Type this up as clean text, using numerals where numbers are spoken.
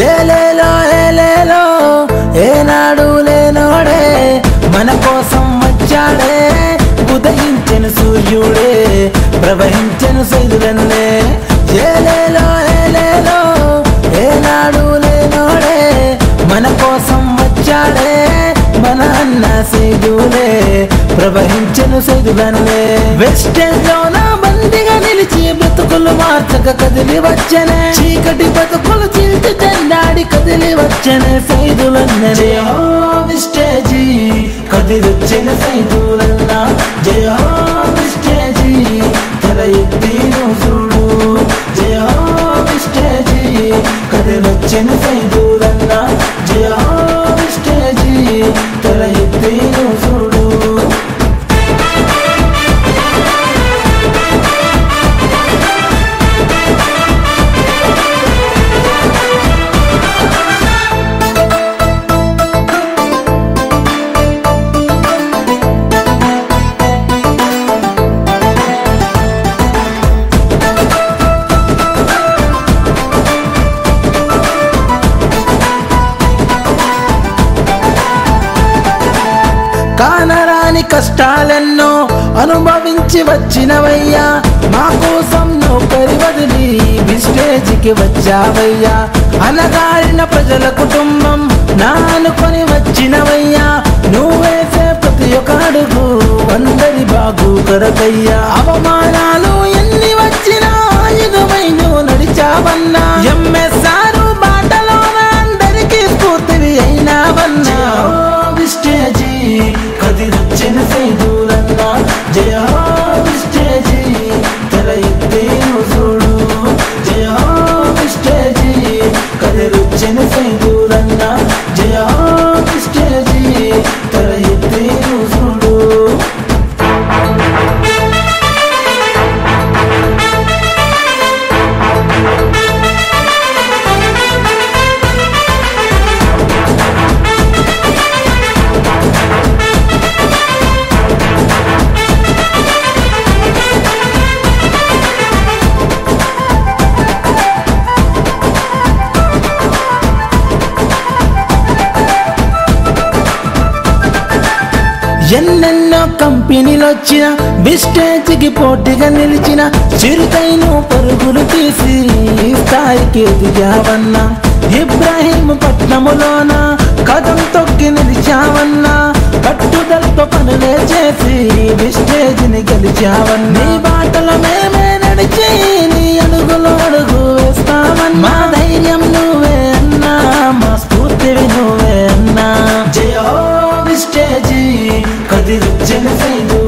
ఏలేలో ఏలేలో ఏనాడు లేనోడే మన కోసం వచ్చాడే ఉదయించెను సూర్యుడే ప్రవహించెను సైదులన్నే ఏలేలో ఏలేలో ఏనాడు లేనోడే మన కోసం వచ్చాడే మన అన్న సైదులే ప్రవహించెను సైదులన్నే వెస్టేజ్ లోన బందిగా నిలిచి బ్రతుకులు మార్చక కదిలి వచ్చనే చీకటి బతుకులు చీల్చి చెండాడి కదిలి వచ్చనే సైదులన్నే జయ హో వెస్టేజీ కదిలొచ్చిన సైదులన్న జయ హో వెస్టేజీ తల ఎత్తి చూడు జయ హో వెస్టేజీ కదిలొచ్చిన సైదులన్న జయ హో వెస్టేజీ తల ఎత్తి చూడు కానరాని కష్టాలెన్నో అనుభవించి వచ్చినవయ్యా మా కోసం నౌకరి వదిలి విస్టేజ్కి వచ్చావయ్యా అనగారిన ప్రజల కుటుంబం నా అనుకొని వచ్చినవయ్యా నువ్వేసే ప్రతి ఒక్క అడుగు అందరి బాగు కొరకయ్యా అవమానాలు ఎన్ని వచ్చినా ఆయుధమై నువ్వు నడిచావన్నా ఎంఎస్ఆర్ బాటలోన అందరికీ స్ఫూర్తివి అయినావన్నా విస్టేజీ కదిలొచ్చిన సైదులన్న జయ హో విస్టేజీ తల ఎత్తి చూడు జయ హో విస్టేజీ కదిలొచ్చిన సైదులన్న జయ హో విస్టేజీ తల ఎత్తి చూడు ఎన్నెన్నో కంపెనీలు వచ్చిన విస్టేజ్కి పోటీగా నిలిచిన చిరుతైను పరుగులు తీసి ఈ స్థాయికి ఎదిగావన్నా ఇబ్రాహీం పట్నములోన కదం తొక్కి నిలిచావన్నా పట్టుదలతో పనులే చేసి విస్టేజ్ని గెలిచావన్నా నీ బాటలో మేమే నడిచి నీ అడుగులో అడుగు వేస్తామన్నా మా ధైర్యం నువ్వే అన్నా మా స్ఫూర్తివి నువ్వే అన్నా జయ హో విస్టేజీ కదిలొచ్చిన సైదు